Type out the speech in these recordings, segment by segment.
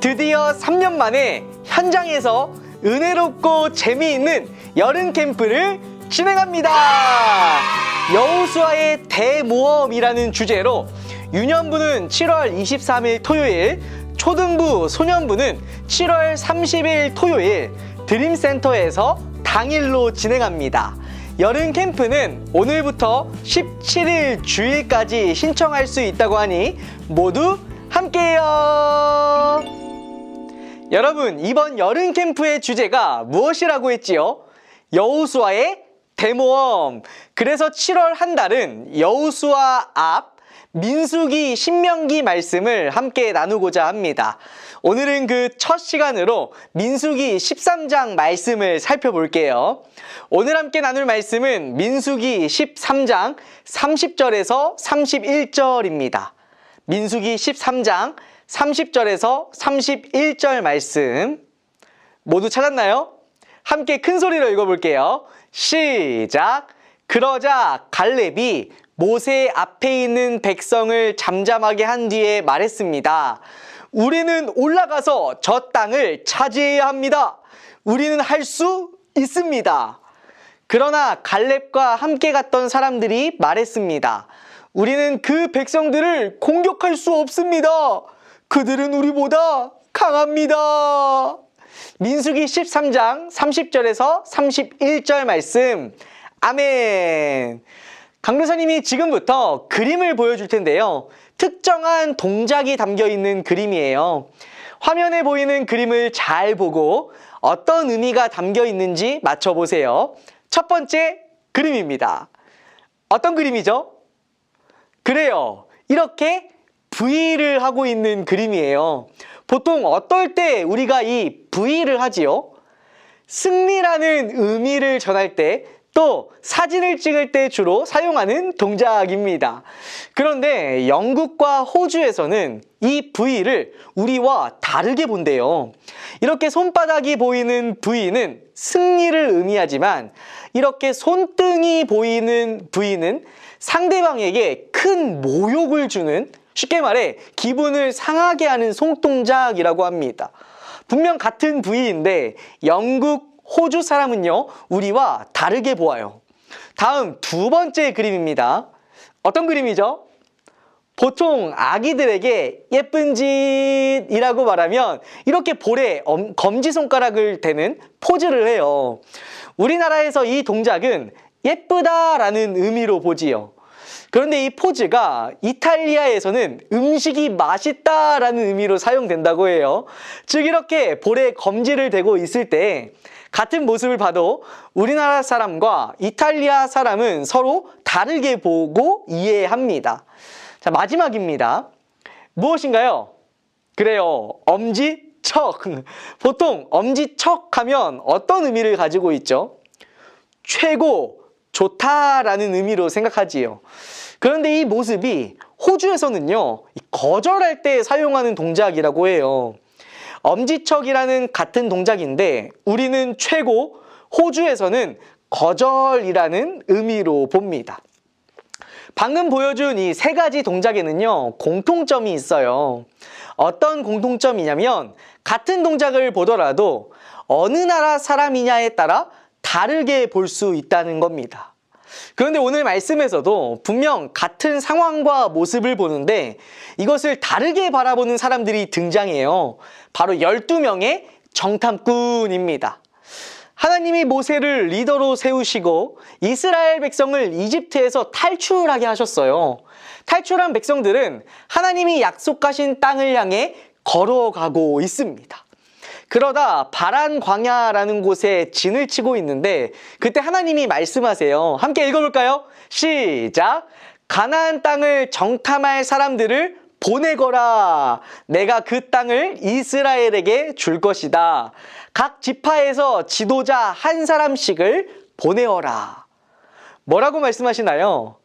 드디어 3년 만에 현장에서 은혜롭고 재미있는 여름 캠프를 진행합니다. 여호수아의 대모험이라는 주제로 유년부는 7월 23일 토요일, 초등부, 소년부는 7월 30일 토요일 드림센터에서 당일로 진행합니다. 여름 캠프는 오늘부터 17일 주일까지 신청할 수 있다고 하니 모두 함께해요. 여러분, 이번 여름 캠프의 주제가 무엇이라고 했지요? 여호수아의 대모험. 그래서 7월 한 달은 여호수아 앞 민수기, 신명기 말씀을 함께 나누고자 합니다. 오늘은 그 첫 시간으로 민수기 13장 말씀을 살펴볼게요. 오늘 함께 나눌 말씀은 민수기 13장 30절에서 31절입니다. 민수기 13장 30절에서 31절 말씀 모두 찾았나요? 함께 큰 소리로 읽어볼게요. 시작! 그러자 갈렙이 모세 앞에 있는 백성을 잠잠하게 한 뒤에 말했습니다. 우리는 올라가서 저 땅을 차지해야 합니다. 우리는 할 수 있습니다. 그러나 갈렙과 함께 갔던 사람들이 말했습니다. 우리는 그 백성들을 공격할 수 없습니다. 그들은 우리보다 강합니다. 민수기 13장 30절에서 31절 말씀. 아멘. 강도사님이 지금부터 그림을 보여줄 텐데요. 특정한 동작이 담겨 있는 그림이에요. 화면에 보이는 그림을 잘 보고 어떤 의미가 담겨 있는지 맞춰보세요. 첫 번째 그림입니다. 어떤 그림이죠? 그래요. 이렇게 V를 하고 있는 그림이에요. 보통 어떨 때 우리가 이 V를 하지요? 승리라는 의미를 전할 때, 또 사진을 찍을 때 주로 사용하는 동작입니다. 그런데 영국과 호주에서는 이 V를 우리와 다르게 본대요. 이렇게 손바닥이 보이는 V는 승리를 의미하지만 이렇게 손등이 보이는 V는 상대방에게 큰 모욕을 주는, 쉽게 말해 기분을 상하게 하는 손동작이라고 합니다. 분명 같은 V인데 영국, 호주 사람은요, 우리와 다르게 보아요. 다음 두 번째 그림입니다. 어떤 그림이죠? 보통 아기들에게 예쁜 짓이라고 말하면 이렇게 볼에 검지손가락을 대는 포즈를 해요. 우리나라에서 이 동작은 예쁘다라는 의미로 보지요. 그런데 이 포즈가 이탈리아에서는 음식이 맛있다라는 의미로 사용된다고 해요. 즉 이렇게 볼에 검지를 대고 있을 때 같은 모습을 봐도 우리나라 사람과 이탈리아 사람은 서로 다르게 보고 이해합니다. 자, 마지막입니다. 무엇인가요? 그래요. 엄지척. 보통 엄지척 하면 어떤 의미를 가지고 있죠? 최고, 좋다라는 의미로 생각하지요. 그런데 이 모습이 호주에서는요, 거절할 때 사용하는 동작이라고 해요. 엄지척이라는 같은 동작인데 우리는 최고, 호주에서는 거절이라는 의미로 봅니다. 방금 보여준 이 세 가지 동작에는요, 공통점이 있어요. 어떤 공통점이냐면 같은 동작을 보더라도 어느 나라 사람이냐에 따라 다르게 볼 수 있다는 겁니다. 그런데 오늘 말씀에서도 분명 같은 상황과 모습을 보는데 이것을 다르게 바라보는 사람들이 등장해요. 바로 12명의 정탐꾼입니다. 하나님이 모세를 리더로 세우시고 이스라엘 백성을 이집트에서 탈출하게 하셨어요. 탈출한 백성들은 하나님이 약속하신 땅을 향해 걸어가고 있습니다. 그러다 바란 광야라는 곳에 진을 치고 있는데 그때 하나님이 말씀하세요. 함께 읽어볼까요? 시작! 가나안 땅을 정탐할 사람들을 보내거라. 내가 그 땅을 이스라엘에게 줄 것이다. 각 지파에서 지도자 한 사람씩을 보내어라. 뭐라고 말씀하시나요?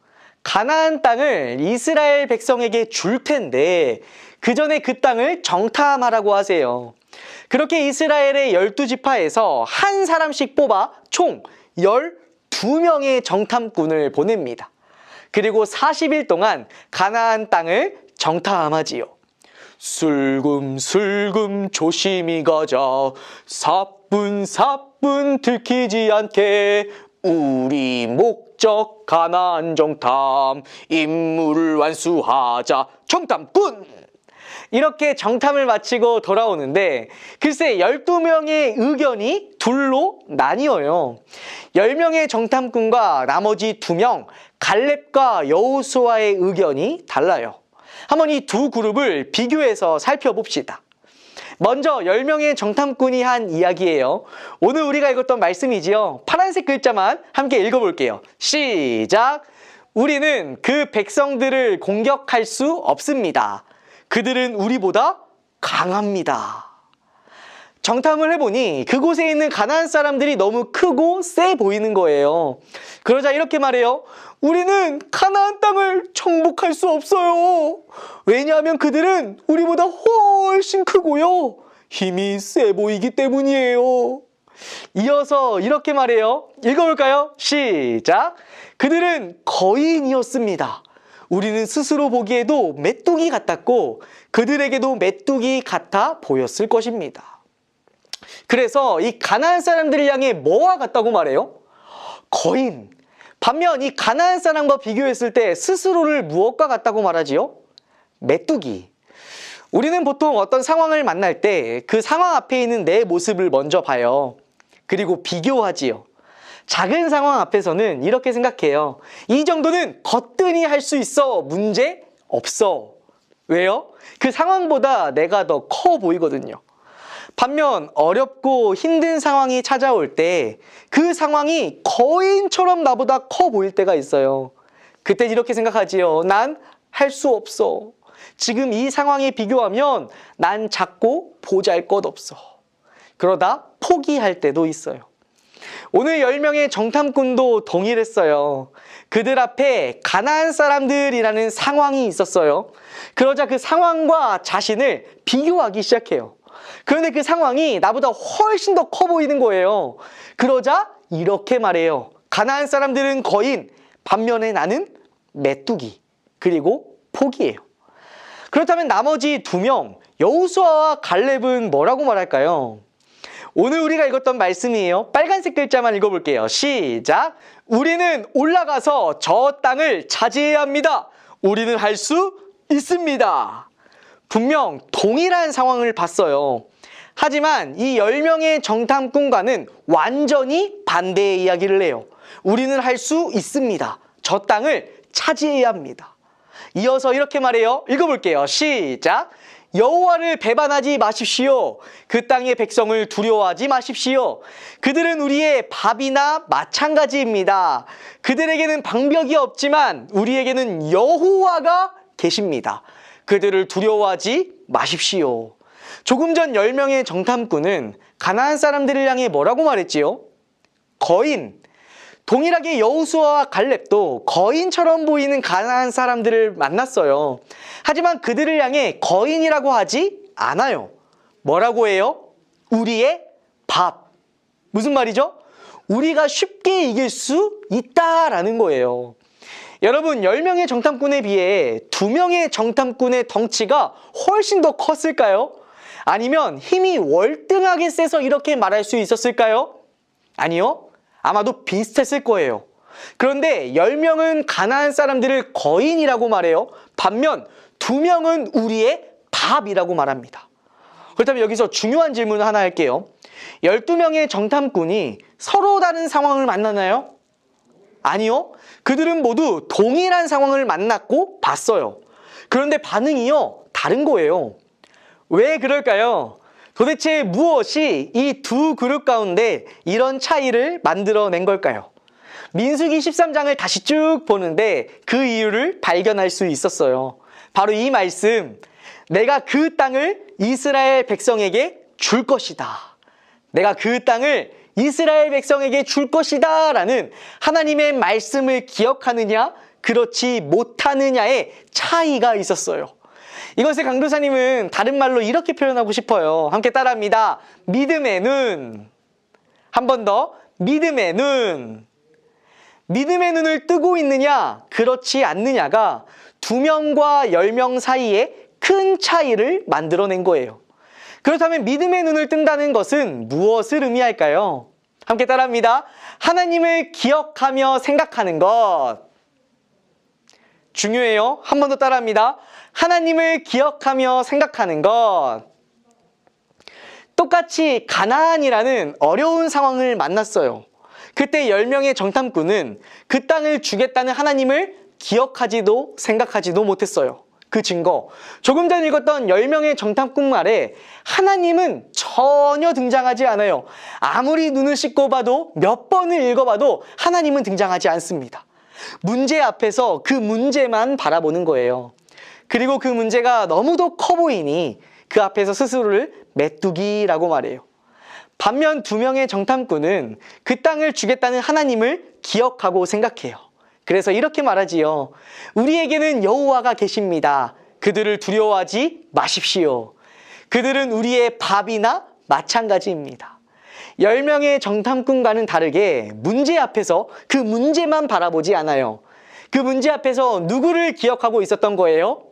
가나안 땅을 이스라엘 백성에게 줄 텐데 그 전에 그 땅을 정탐하라고 하세요. 그렇게 이스라엘의 12지파에서 한 사람씩 뽑아 총 12명의 정탐꾼을 보냅니다. 그리고 40일 동안 가나안 땅을 정탐하지요. 슬금슬금 조심히 가자. 사뿐사뿐 들키지 않게. 우리 목적 가나안 정탐. 임무를 완수하자. 정탐꾼! 이렇게 정탐을 마치고 돌아오는데 글쎄 12명의 의견이 둘로 나뉘어요. 10명의 정탐꾼과 나머지 2명 갈렙과 여호수아의 의견이 달라요. 한번 이 두 그룹을 비교해서 살펴봅시다. 먼저 10명의 정탐꾼이 한 이야기예요. 오늘 우리가 읽었던 말씀이지요. 파란색 글자만 함께 읽어볼게요. 시작! 우리는 그 백성들을 공격할 수 없습니다. 그들은 우리보다 강합니다. 정탐을 해보니 그곳에 있는 가나안 사람들이 너무 크고 세 보이는 거예요. 그러자 이렇게 말해요. 우리는 가나안 땅을 정복할 수 없어요. 왜냐하면 그들은 우리보다 훨씬 크고요. 힘이 세 보이기 때문이에요. 이어서 이렇게 말해요. 읽어볼까요? 시작! 그들은 거인이었습니다. 우리는 스스로 보기에도 메뚜기 같았고 그들에게도 메뚜기 같아 보였을 것입니다. 그래서 이 가나안 사람들을 향해 뭐와 같다고 말해요? 거인. 반면 이 가나안 사람과 비교했을 때 스스로를 무엇과 같다고 말하지요? 메뚜기. 우리는 보통 어떤 상황을 만날 때 그 상황 앞에 있는 내 모습을 먼저 봐요. 그리고 비교하지요. 작은 상황 앞에서는 이렇게 생각해요. 이 정도는 거뜬히 할 수 있어. 문제 없어. 왜요? 그 상황보다 내가 더 커 보이거든요. 반면 어렵고 힘든 상황이 찾아올 때 그 상황이 거인처럼 나보다 커 보일 때가 있어요. 그때 이렇게 생각하지요. 난 할 수 없어. 지금 이 상황에 비교하면 난 작고 보잘것없어. 그러다 포기할 때도 있어요. 오늘 10명의 정탐꾼도 동일했어요. 그들 앞에 가나안 사람들이라는 상황이 있었어요. 그러자 그 상황과 자신을 비교하기 시작해요. 그런데 그 상황이 나보다 훨씬 더 커 보이는 거예요. 그러자 이렇게 말해요. 가나안 사람들은 거인, 반면에 나는 메뚜기, 그리고 포기해요. 그렇다면 나머지 2명, 여호수아와 갈렙은 뭐라고 말할까요? 오늘 우리가 읽었던 말씀이에요. 빨간색 글자만 읽어볼게요. 시작! 우리는 올라가서 저 땅을 차지해야 합니다. 우리는 할 수 있습니다. 분명 동일한 상황을 봤어요. 하지만 이 10명의 정탐꾼과는 완전히 반대의 이야기를 해요. 우리는 할 수 있습니다. 저 땅을 차지해야 합니다. 이어서 이렇게 말해요. 읽어볼게요. 시작! 여호와를 배반하지 마십시오. 그 땅의 백성을 두려워하지 마십시오. 그들은 우리의 밥이나 마찬가지입니다. 그들에게는 방벽이 없지만 우리에게는 여호와가 계십니다. 그들을 두려워하지 마십시오. 조금 전 10명의 정탐꾼은 가나안 사람들을 향해 뭐라고 말했지요? 거인. 동일하게 여호수아와 갈렙도 거인처럼 보이는 가나안 사람들을 만났어요. 하지만 그들을 향해 거인이라고 하지 않아요. 뭐라고 해요? 우리의 밥. 무슨 말이죠? 우리가 쉽게 이길 수 있다라는 거예요. 여러분, 10명의 정탐꾼에 비해 2명의 정탐꾼의 덩치가 훨씬 더 컸을까요? 아니면 힘이 월등하게 세서 이렇게 말할 수 있었을까요? 아니요. 아마도 비슷했을 거예요. 그런데 10명은 가나안 사람들을 거인이라고 말해요. 반면 2명은 우리의 밥이라고 말합니다. 그렇다면 여기서 중요한 질문을 하나 할게요. 12명의 정탐꾼이 서로 다른 상황을 만나나요? 아니요. 그들은 모두 동일한 상황을 만났고 봤어요. 그런데 반응이요, 다른 거예요. 왜 그럴까요? 도대체 무엇이 이 두 그룹 가운데 이런 차이를 만들어낸 걸까요? 민수기 13장을 다시 쭉 보는데 그 이유를 발견할 수 있었어요. 바로 이 말씀, 내가 그 땅을 이스라엘 백성에게 줄 것이다. 내가 그 땅을 이스라엘 백성에게 줄 것이다 라는 하나님의 말씀을 기억하느냐 그렇지 못하느냐의 차이가 있었어요. 이것을 강도사님은 다른 말로 이렇게 표현하고 싶어요. 함께 따라합니다. 믿음의 눈. 한 번 더. 믿음의 눈. 믿음의 눈을 뜨고 있느냐 그렇지 않느냐가 2명과 10명 사이에 큰 차이를 만들어낸 거예요. 그렇다면 믿음의 눈을 뜬다는 것은 무엇을 의미할까요? 함께 따라합니다. 하나님을 기억하며 생각하는 것. 중요해요. 한 번 더 따라합니다. 하나님을 기억하며 생각하는 것. 똑같이 가나안이라는 어려운 상황을 만났어요. 그때 10명의 정탐꾼은 그 땅을 주겠다는 하나님을 기억하지도 생각하지도 못했어요. 그 증거, 조금 전 읽었던 10명의 정탐꾼 말에 하나님은 전혀 등장하지 않아요. 아무리 눈을 씻고 봐도 몇 번을 읽어봐도 하나님은 등장하지 않습니다. 문제 앞에서 그 문제만 바라보는 거예요. 그리고 그 문제가 너무도 커 보이니 그 앞에서 스스로를 메뚜기라고 말해요. 반면 2명의 정탐꾼은 그 땅을 주겠다는 하나님을 기억하고 생각해요. 그래서 이렇게 말하지요. 우리에게는 여호와가 계십니다. 그들을 두려워하지 마십시오. 그들은 우리의 밥이나 마찬가지입니다. 10명의 정탐꾼과는 다르게 문제 앞에서 그 문제만 바라보지 않아요. 그 문제 앞에서 누구를 기억하고 있었던 거예요?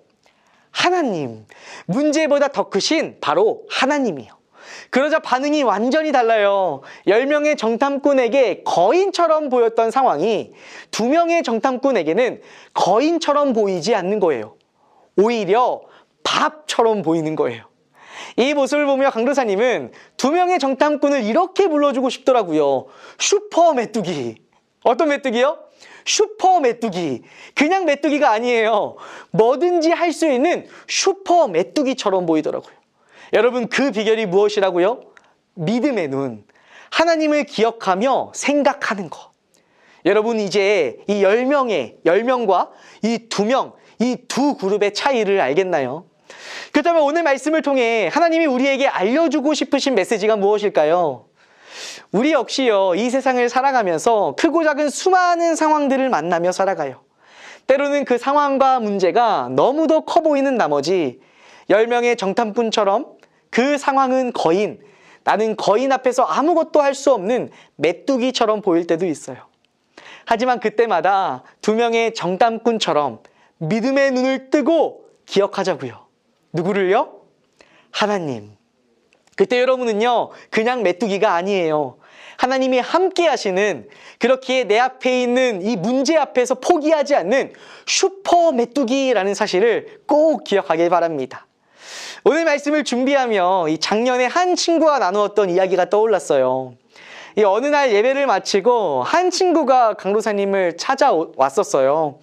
하나님. 문제보다 더 크신 바로 하나님이요. 그러자 반응이 완전히 달라요. 10명의 정탐꾼에게 거인처럼 보였던 상황이 2명의 정탐꾼에게는 거인처럼 보이지 않는 거예요. 오히려 밥처럼 보이는 거예요. 이 모습을 보며 강도사님은 2명의 정탐꾼을 이렇게 불러주고 싶더라고요. 슈퍼 메뚜기. 어떤 메뚜기요? 슈퍼 메뚜기. 그냥 메뚜기가 아니에요. 뭐든지 할 수 있는 슈퍼 메뚜기처럼 보이더라고요. 여러분, 그 비결이 무엇이라고요? 믿음의 눈. 하나님을 기억하며 생각하는 것. 여러분, 이제 이 10명과 이 2명, 이 두 그룹의 차이를 알겠나요? 그렇다면 오늘 말씀을 통해 하나님이 우리에게 알려주고 싶으신 메시지가 무엇일까요? 우리 역시요, 이 세상을 살아가면서 크고 작은 수많은 상황들을 만나며 살아가요. 때로는 그 상황과 문제가 너무도 커 보이는 나머지 10명의 정탐꾼처럼 그 상황은 거인, 나는 거인 앞에서 아무것도 할 수 없는 메뚜기처럼 보일 때도 있어요. 하지만 그때마다 2명의 정탐꾼처럼 믿음의 눈을 뜨고 기억하자고요. 누구를요? 하나님. 그때 여러분은요, 그냥 메뚜기가 아니에요. 하나님이 함께 하시는, 그렇기에 내 앞에 있는 이 문제 앞에서 포기하지 않는 슈퍼 메뚜기라는 사실을 꼭 기억하길 바랍니다. 오늘 말씀을 준비하며 이 작년에 한 친구와 나누었던 이야기가 떠올랐어요. 이 어느 날 예배를 마치고 한 친구가 강도사님을 찾아왔었어요.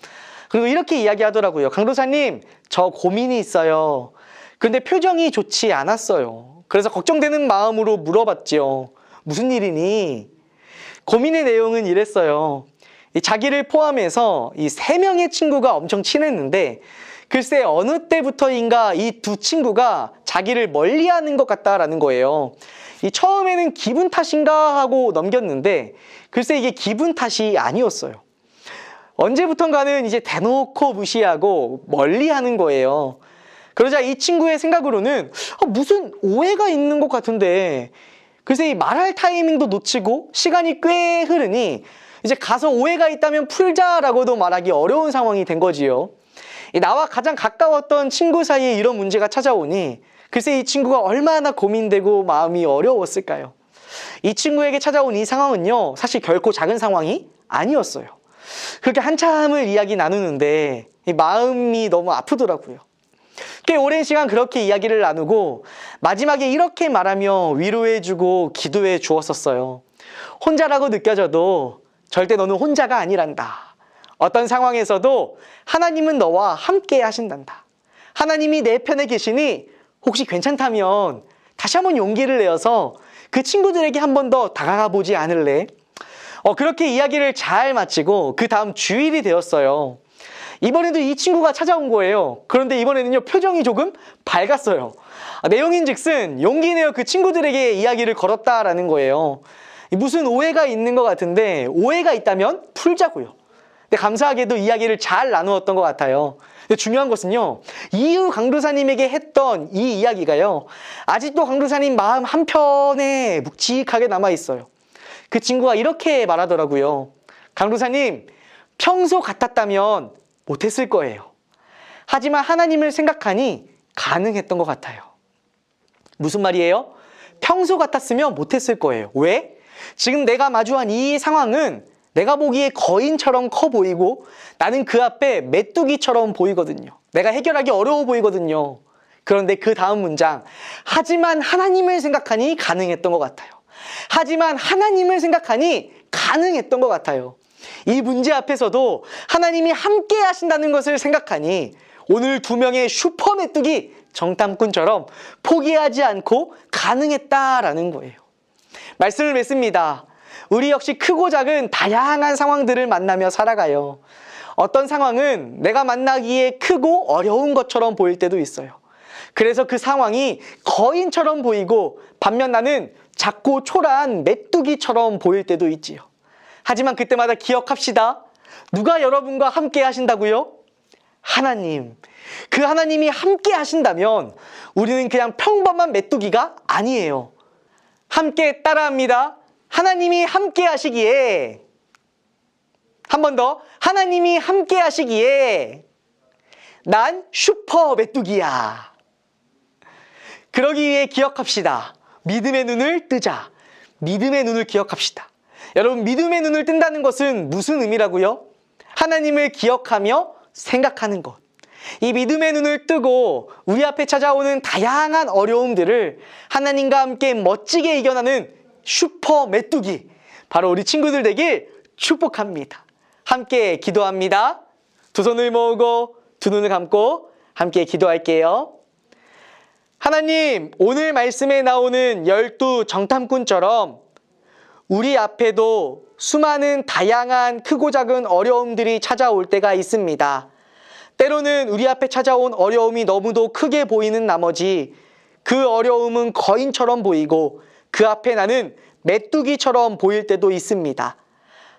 그리고 이렇게 이야기하더라고요. 강도사님, 저 고민이 있어요. 근데 표정이 좋지 않았어요. 그래서 걱정되는 마음으로 물어봤지요. 무슨 일이니? 고민의 내용은 이랬어요. 자기를 포함해서 이 3명의 친구가 엄청 친했는데 글쎄 어느 때부터인가 이 2 친구가 자기를 멀리하는 것 같다라는 거예요. 이 처음에는 기분 탓인가 하고 넘겼는데 글쎄 이게 기분 탓이 아니었어요. 언제부턴가는 이제 대놓고 무시하고 멀리하는 거예요. 그러자 이 친구의 생각으로는 무슨 오해가 있는 것 같은데 글쎄 이 말할 타이밍도 놓치고 시간이 꽤 흐르니 이제 가서 오해가 있다면 풀자라고도 말하기 어려운 상황이 된 거지요. 나와 가장 가까웠던 친구 사이에 이런 문제가 찾아오니 글쎄 이 친구가 얼마나 고민되고 마음이 어려웠을까요? 이 친구에게 찾아온 이 상황은요, 사실 결코 작은 상황이 아니었어요. 그렇게 한참을 이야기 나누는데 마음이 너무 아프더라고요. 꽤 오랜 시간 그렇게 이야기를 나누고 마지막에 이렇게 말하며 위로해주고 기도해 주었었어요. 혼자라고 느껴져도 절대 너는 혼자가 아니란다. 어떤 상황에서도 하나님은 너와 함께 하신단다. 하나님이 내 편에 계시니 혹시 괜찮다면 다시 한번 용기를 내어서 그 친구들에게 한 번 더 다가가 보지 않을래? 그렇게 이야기를 잘 마치고 그 다음 주일이 되었어요. 이번에도 이 친구가 찾아온 거예요. 그런데 이번에는요, 표정이 조금 밝았어요. 내용인즉슨 용기 내어 그 친구들에게 이야기를 걸었다라는 거예요. 무슨 오해가 있는 것 같은데 오해가 있다면 풀자고요. 근데 감사하게도 이야기를 잘 나누었던 것 같아요. 근데 중요한 것은요, 이후 강도사님에게 했던 이 이야기가요, 아직도 강도사님 마음 한편에 묵직하게 남아있어요. 그 친구가 이렇게 말하더라고요. 강도사님, 평소 같았다면 못했을 거예요. 하지만 하나님을 생각하니 가능했던 것 같아요. 무슨 말이에요? 평소 같았으면 못했을 거예요. 왜? 지금 내가 마주한 이 상황은 내가 보기에 거인처럼 커 보이고 나는 그 앞에 메뚜기처럼 보이거든요. 내가 해결하기 어려워 보이거든요. 그런데 그 다음 문장, 하지만 하나님을 생각하니 가능했던 것 같아요. 하지만 하나님을 생각하니 가능했던 것 같아요. 이 문제 앞에서도 하나님이 함께 하신다는 것을 생각하니 오늘 2명의 슈퍼 메뚜기 정탐꾼처럼 포기하지 않고 가능했다라는 거예요. 말씀을 맺습니다. 우리 역시 크고 작은 다양한 상황들을 만나며 살아가요. 어떤 상황은 내가 만나기에 크고 어려운 것처럼 보일 때도 있어요. 그래서 그 상황이 거인처럼 보이고 반면 나는 작고 초라한 메뚜기처럼 보일 때도 있지요. 하지만 그때마다 기억합시다. 누가 여러분과 함께 하신다고요? 하나님. 그 하나님이 함께 하신다면 우리는 그냥 평범한 메뚜기가 아니에요. 함께 따라합니다. 하나님이 함께 하시기에, 한 번 더, 하나님이 함께 하시기에 난 슈퍼 메뚜기야. 그러기 위해 기억합시다. 믿음의 눈을 뜨자. 믿음의 눈을 기억합시다. 여러분, 믿음의 눈을 뜬다는 것은 무슨 의미라고요? 하나님을 기억하며 생각하는 것. 이 믿음의 눈을 뜨고 우리 앞에 찾아오는 다양한 어려움들을 하나님과 함께 멋지게 이겨나는 슈퍼 메뚜기, 바로 우리 친구들 되길 축복합니다. 함께 기도합니다. 두 손을 모으고 두 눈을 감고 함께 기도할게요. 하나님, 오늘 말씀에 나오는 12 정탐꾼처럼 우리 앞에도 수많은 다양한 크고 작은 어려움들이 찾아올 때가 있습니다. 때로는 우리 앞에 찾아온 어려움이 너무도 크게 보이는 나머지 그 어려움은 거인처럼 보이고 그 앞에 나는 메뚜기처럼 보일 때도 있습니다.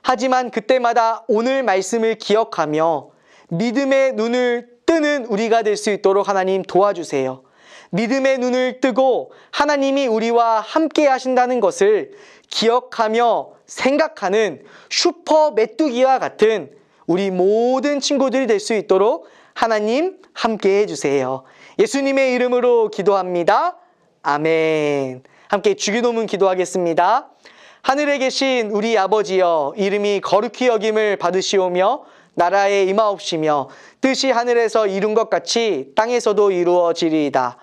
하지만 그때마다 오늘 말씀을 기억하며 믿음의 눈을 뜨는 우리가 될 수 있도록 하나님 도와주세요. 믿음의 눈을 뜨고 하나님이 우리와 함께 하신다는 것을 기억하며 생각하는 슈퍼 메뚜기와 같은 우리 모든 친구들이 될 수 있도록 하나님 함께 해주세요. 예수님의 이름으로 기도합니다. 아멘. 함께 주기도문 기도하겠습니다. 하늘에 계신 우리 아버지여, 이름이 거룩히 여김을 받으시오며 나라에 임하옵시며 뜻이 하늘에서 이룬 것 같이 땅에서도 이루어지리이다.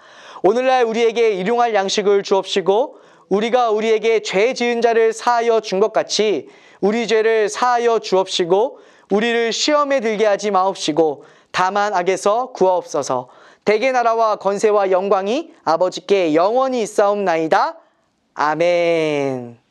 오늘날 우리에게 일용할 양식을 주옵시고 우리가 우리에게 죄 지은 자를 사하여 준 것 같이 우리 죄를 사하여 주옵시고 우리를 시험에 들게 하지 마옵시고 다만 악에서 구하옵소서. 대개 나라와 권세와 영광이 아버지께 영원히 있사옵나이다. 아멘.